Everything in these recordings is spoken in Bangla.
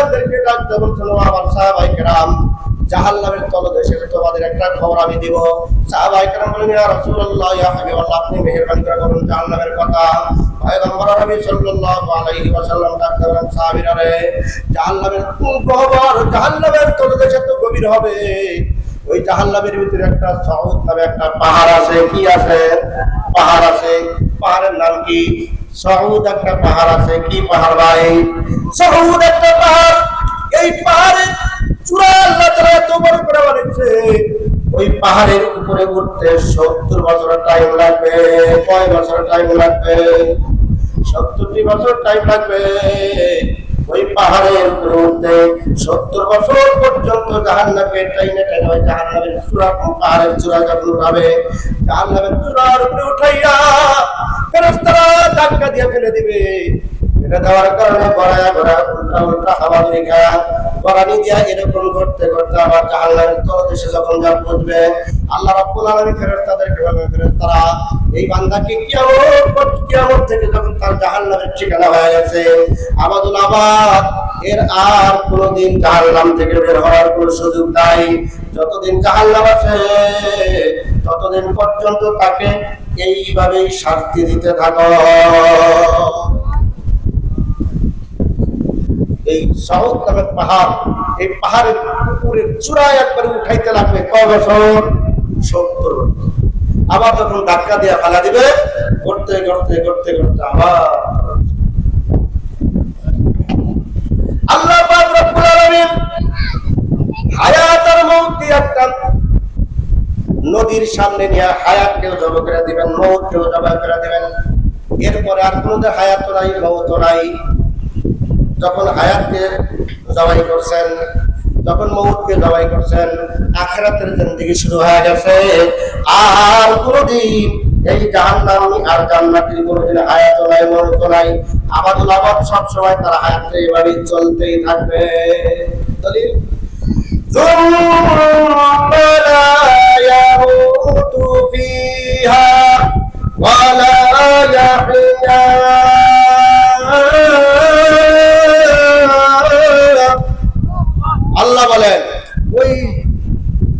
সাহাবাদেরকে ডাকতে বলছিল, আমার সাহাবায়ে কেরাম, জাহান্নামের তলদেশে তোমাদের একটা খবর আমি দিব। সাহাবায়ে কেরাম বলেন, ইয়া রাসূলুল্লাহ, ইয়া হাবিবাল্লাহ, আপনি মেহেরবানি করে বলুন জাহান্নামের কথা। পয়গম্বর নবী সাল্লাল্লাহু আলাইহি ওয়াসাল্লাম ডাকতে বলেন, সাহাবীরা রে, জাহান্নামের গহ্বর, জাহান্নামের তলদেশে তো গভীর হবে। ওই জাহান্নামের ভিতরে একটা সাউদ নামে একটা পাহাড় আছে। কি আছে? পাহাড় আছে। পাহাড়ের নাম কি? সাউদ একটা পাহাড় আছে। কি পাহাড় ভাই? সাউদ একটা পাহাড়। এই পাহাড়ের চূড়া আল্লাহ তাআলা এত বড় করে বানিয়েছে, ওই পাহাড়ের উপরে উঠতে 70 বছর টাইম লাগবে। কয় বছর টাইম লাগবে? 70 বছর টাইম লাগবে। ওই পাহাড়ের উপরে উঠতে 70 বছর পর্যন্ত জাহান্নামকে টাইনে টাইনে ওই জাহান্নামের চূড়া, পাহাড়ের চূড়া যখন উঠাবে, জাহান্নামের চূড়ার উপরে উঠাইয়া ফেরেশতারা ধাক্কা দিয়ে ফেলে দিবে। এটা দেওয়ার কারণে গড়ায়া গড়া উল্টা উল্টা হাওয়া লেখা গড়ানি দিয়া এরকম করতে করতে আবার জাহান্নামের তলদেশে যখন যা পৌঁছবে, আল্লাহ রাব্বুল আলামিন ফেরেশতাদেরকে বলবেন, ফেরেশতারা, এই বান্দাকে কিয়ামত থেকে যখন তার জাহান্নামের ঠিকানা হয়ে গেছে, আবাদুল আবাদ, এর আর কোনোদিন জাহান্নাম থেকে বের হওয়ার কোনো সুযোগ নাই। যতদিন জাহান্নাম আছে ততদিন পর্যন্ত তাকে এইভাবেই শাস্তি দিতে থাকো। এই সাউদ নামের পাহাড়, এই পাহাড়ের উপরের চূড়ায় একবার উঠাইতে লাগবে কয় বছর? 70 বছর। আবার যখন ধাক্কা দিয়ে ফেলা দিবে, করতে করতে করতে করতে আবার আল্লাহ পাক রব্বুল আলামিন হায়াত আর মউত একটা নদীর সামনে নিয়ে হায়াতকেও জবাই করে দিবেন, মউতকেও জবাই করে দিবেন। এরপরে আর কোনো হায়াত নাই, মউত নাই। যখন হায়াতকে জবাই করছেন, যখন মউতকে জবাই করছেন, আখিরাতের জিন্দেগি শুরু হয়ে গেছে। আর কোনদিন এই জাহান্নাম আর জান্নাতের কোনদিন হায়াত নাই, মউত নাই। আবাদুল আবাদ সব সময় তার হায়াতে এভাবে চলতেই থাকবে। দলিল যুম্মা লা ইয়ামুতু ফিহা ওয়া লা ইয়াহইয়া। আল্লাহ বলেন, ওই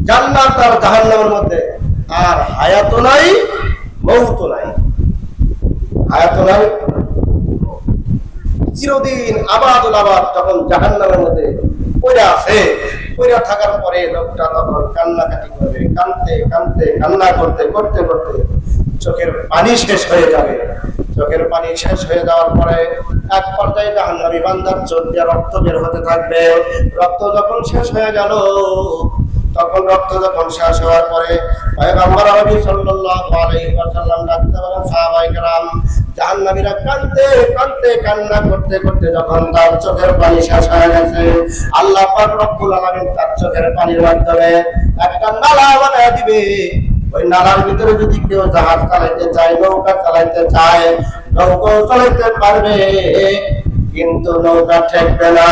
জান্নাত আর জাহান্নামের মধ্যে আর হায়াত নাই, মউত নাই। হায়াত নাই, চিরদিন আবাদুল আবাদ যখন জাহান্নামের মধ্যে পড়ে আছে, পড়ে থাকার পরে লোকটা তখন কান্নাকাটি করবে, কাঁদতে কাঁদতে কান্না করতে করতে করতে চোখের পানি শেষ হয়ে যাবে। চোখের পানি শেষ হয়ে যাওয়ার পরে এক পর্যায়ে জাহান্নামী বান্দার চোখ দিয়ে রক্ত বের হতে থাকবে। রক্ত যখন শেষ হয়ে গেল, তখন রক্ত যখন শেষ হওয়ার পরে পয়গম্বর নবী সাল্লাল্লাহু আলাইহি ওয়াসাল্লাম ডাকতে বলেন, সাহাবায়ে কেরাম, জাহান্নামীরা কাঁদতে কাঁদতে কান্না করতে করতে যখন তার চোখের পানি শেষ হয়ে গেছে, আল্লাহ পাক রব্বুল আলামিন তার চোখের পানির মাধ্যমে একটা নালা বানিয়ে দিবে। ওই নালার ভিতরে যদি কেউ জাহাজ চালাইতে চায়, নৌকা চালাইতে চায়, নৌকা চালাইতে পারবে, কিন্তু নৌকা ঠেকবে না।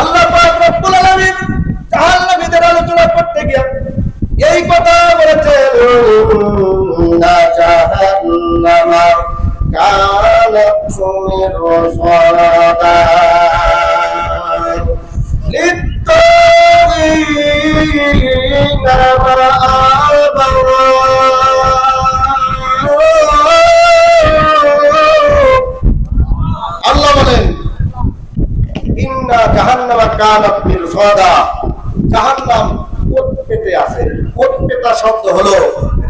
আল্লাহ পাক রব্বুল আলামিন জাহান্নামীদের আলোচনা করতে গিয়ে এই কথা বলেছেন, না জাহান্নামা কানাত মিরসাদা লিত্তাগীনা মাআবা। আল্লাহ বলেন, ইন্না জাহান্নামা কানাত মিরসাদা, জাহান্নাম কোট পেতে আছে। কোট পেটা শব্দ হলো,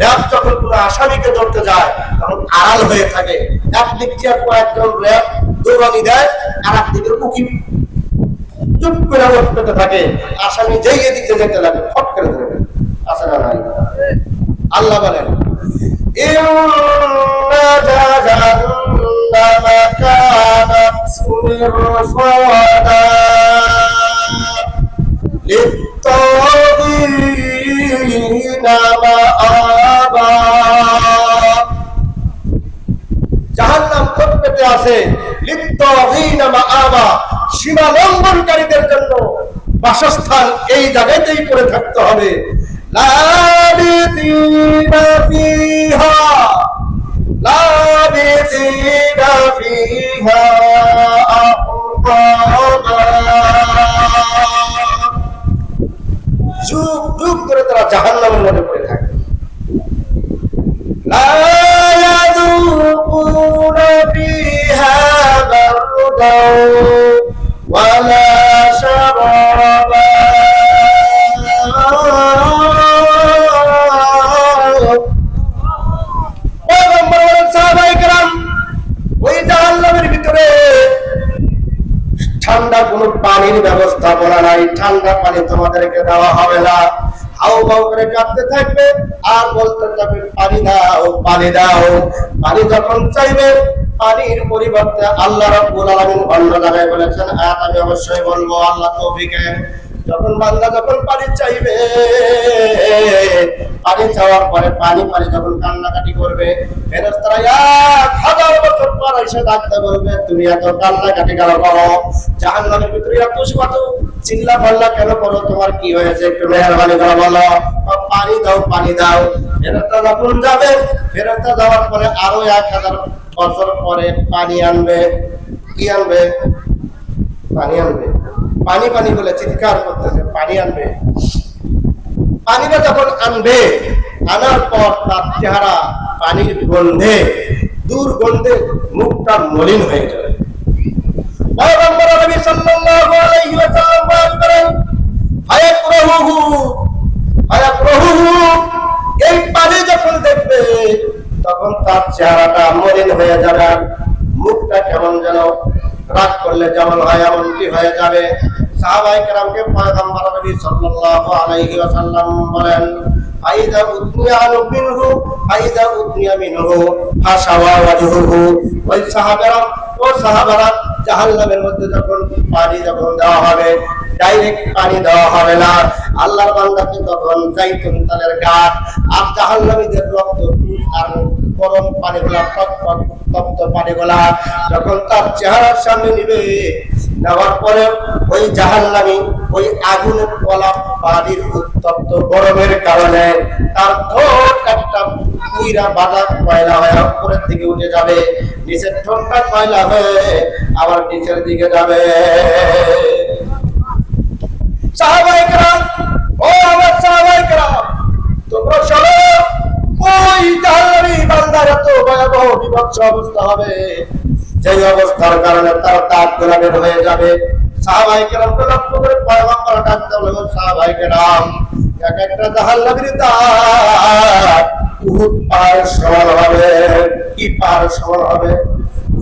র‍্যাব যখন কোনো আসামিকে ধরতে যায় তখন আড়াল হয়ে থাকে। একদিক দিয়ে কয়েকজন র‍্যাব দৌড়ানি দেয়, আর একদিকে উকিল চুপ করে কোট পেতে থাকে। আসামি যেই এদিকে যেতে লাগে ফট করে ধরবে। আছে না নাই? আল্লাহ বলেন, ইন্না জাহান্নামা কানাত মিরসাদা লিত্তাগীনা মাআবা। জাহান্নাম কোট পেতে আছে, লিত্তাগীনা মাআবা, সীমা লঙ্ঘনকারীদের জন্য বাসস্থান এই জায়গাতেই পড়ে থাকতে হবে। লাবিসিনা ফিহা ঠান্ডা কোনো পানির ব্যবস্থাপনা নাই, ঠান্ডা পানি তোমাদেরকে দেওয়া হবে না। হাউ হাউ করে কাঁদতে থাকবে আর বলতে থাকবে পানি দাও, পানি দাও। পানি যখন চাইবে, পানির পরিবর্তে আল্লাহ রাব্বুল আলামিন অন্য জায়গায় বলেছেন, আয়াত আমি অবশ্যই বলবো আল্লাহ তৌফিকে, যখন বান্দা যখন পানি চাইবে, পানি চাওয়ার পরে পানি যখন কান্নাকাটি করবে, ফেরেশতারা 1000 বছর পর এসে ডাকতে বলবে, তুমি এত কান্নাকাটি কেন করো? জাহান্নামের ভিতরে এত চিল্লা পাল্লা কেন করো? তোমার কি হয়েছে? একটু মেহেরবানি করে বলো। পানি দাও, পানি দাও। ফেরেশতা যখন যাবে, ফেরেশতা যাওয়ার পরে আরো 1000 বছর পরে পানি আনবে। কি আনবে? পানি আনবে। পানি পানি বলে চিৎকার করতেছে, পানি আনবে। পানিটা যখন আনবে, আনার পর তার চেহারা পানির গন্ধে, দুর্গন্ধে মুখটা মলিন হয়ে যাবে। পয়গম্বর নবী সাল্লাল্লাহু আলাইহি ওয়াসাল্লাম বলেন, ফায়াকরাহুহু, এই পানি যখন দেখবে তখন তার চেহারাটা মলিন হয়ে যাবে, মুখটা কেমন যেন রাগ করলে যেমন হয় এমনটি হয়ে যাবে। সাহাবায়ে কেরামকে পয়গম্বর নবী সাল্লাল্লাহু আলাইহি ওয়াসাল্লাম বলেন, ফাইদা উতনিয়া মিনহু, ফাইদা উতনিয়া মিনহু ফাশাওয়া ওয়াজহুহু। ওই সাহাবারা জাহান্নামের মধ্যে যখন পানি যখন দেওয়া হবে, ডাইরেক্ট পানি দেওয়া হবে না, আল্লাহর বান্দাকে তখন জাইতুন তেলের গাছ আর জাহান্নামীদের রক্ত আর গরম পানিগুলা, তপ্ত পানিগুলা যখন তার চেহারার সামনে নিবে, নেওয়ার পরে ওই জাহান্নামী ওই আগুনের কলা পানির উত্তপ্ত গরমের কারণে তার ঠোঁট একটা পুইরা বাঁধা কয়লা হয়ে উপরের দিকে উঠে যাবে, নিচের ঠোঁটটা কয়লা হয়ে আবার নিচের দিকে যাবে। সাহাবায়ে কেরাম, ও আমার সাহাবায়ে কেরাম, তোমরা শোনো, ওই জাহান্নামী বান্দার এত ভয়াবহ বিভৎস অবস্থা হবে, যে অবস্থার কারণে তার দাঁত গোলা বের হয়ে যাবে। সাহাবায়ে কেরামকে লক্ষ্য করে পয়গম্বর ডাকতে বলল, সাহাবায়ে কেরাম, এক একটা জাহান্নামীর দাঁত উহুদ পাহাড়ের সমান হবে। কি পাহাড়ের সমান হবে?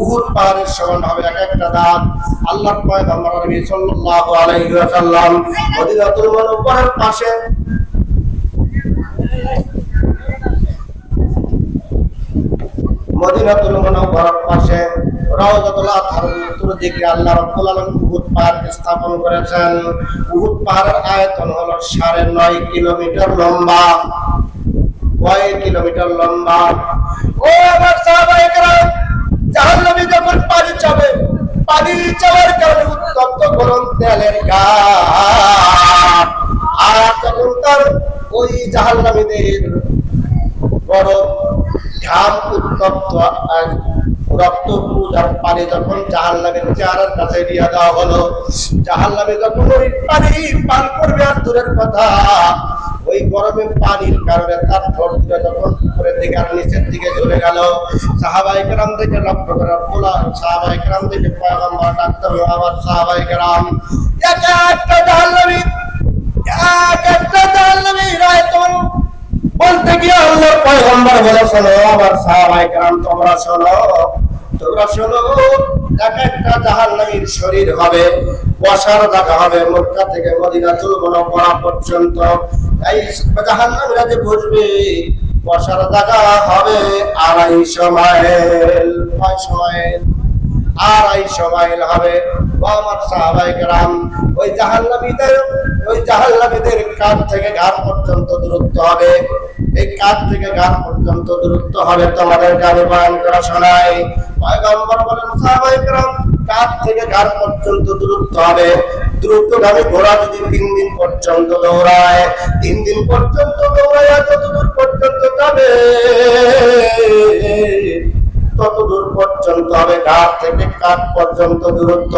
উহুদ পাহাড়ের সমান হবে এক একটা দাঁত। আল্লাহর পয়গম্বর নবী সাল্লাল্লাহু আলাইহি ওয়াসাল্লাম মদিনাতুল মুনাওয়ারার পাশে মদিনাতুল মুনাওয়ারার পাশে রাওযাতুল আতহার উত্তর দিকে আল্লাহ রাব্বুল আলামিন উহুদ পাহাড় স্থাপন করেছেন। উহুদ পাহাড়ের আয়তন হলো 9.5 কিলোমিটার লম্বা। কয় কিলোমিটার লম্বা? ও আমার সাহাবায়ে কেরাম, জাহান্নামী যখন পানি চাবে, পানি চাওয়ার কারণে উত্তপ্ত গরম তেলের গাছ আর যখন তার ওই জাহান্নামীদের গরম ঘাম উত্তপ্ত রক্ত পূজার পানি যখন জাহান্নামের চেহারার কাছে দিয়ে দেওয়া হলো, জাহান্নামে যখন ওই পানি পান করবে আর দূরের কথা, ওই গরমের পানির কারণে তার ঠোঁট দিয়ে যখন উপরের দিকে আর নিচের দিকে চলে গেল, সাহাবায়ে কেরাম থেকে লক্ষ্য করে বলা, সাহাবায়ে কেরাম থেকে পয়গম্বর ডাকতে হলো, আমার সাহাবায়ে কেরাম, এক একটা জাহান্নামী রায়তন বলতে গিয়ে আল্লাহর পয়গম্বর বলে, শোনো আমার সাহাবায়ে কেরাম, তোমরা শোনো, এক একটা জাহান্নামীর শরীর হবে, বসার জায়গা হবে মক্কা থেকে মদিনাতুল মুনাওয়ারা পর্যন্ত। এই জাহান্নামীরা যে বসবে, বসার জায়গা হবে 250 মাইল। 250 মাইল হবে। আমার সাহাবায়ে কেরাম, ওই জাহান্নামীদের কাঁধ থেকে ঘাড় পর্যন্ত দূরত্ব হবে। এই কাঁধ থেকে ঘাড় পর্যন্ত দূরত্ব হবে, তোমাদের গাড়ি বয়ান করা শোনায়। পয়গম্বর বলেন, সাহাবায়ে কেরাম, কাঁধ থেকে ঘাড় পর্যন্ত দূরত্ব হবে। দ্রুতগামী ঘোড়া যদি 3 দিন পর্যন্ত দৌড়ায়, 3 দিন পর্যন্ত দৌড়ায় যত দূর পর্যন্ত যাবে, তত দূর পর্যন্ত হবে ঘাট থেকে কাঠ পর্যন্ত দূরত্ব।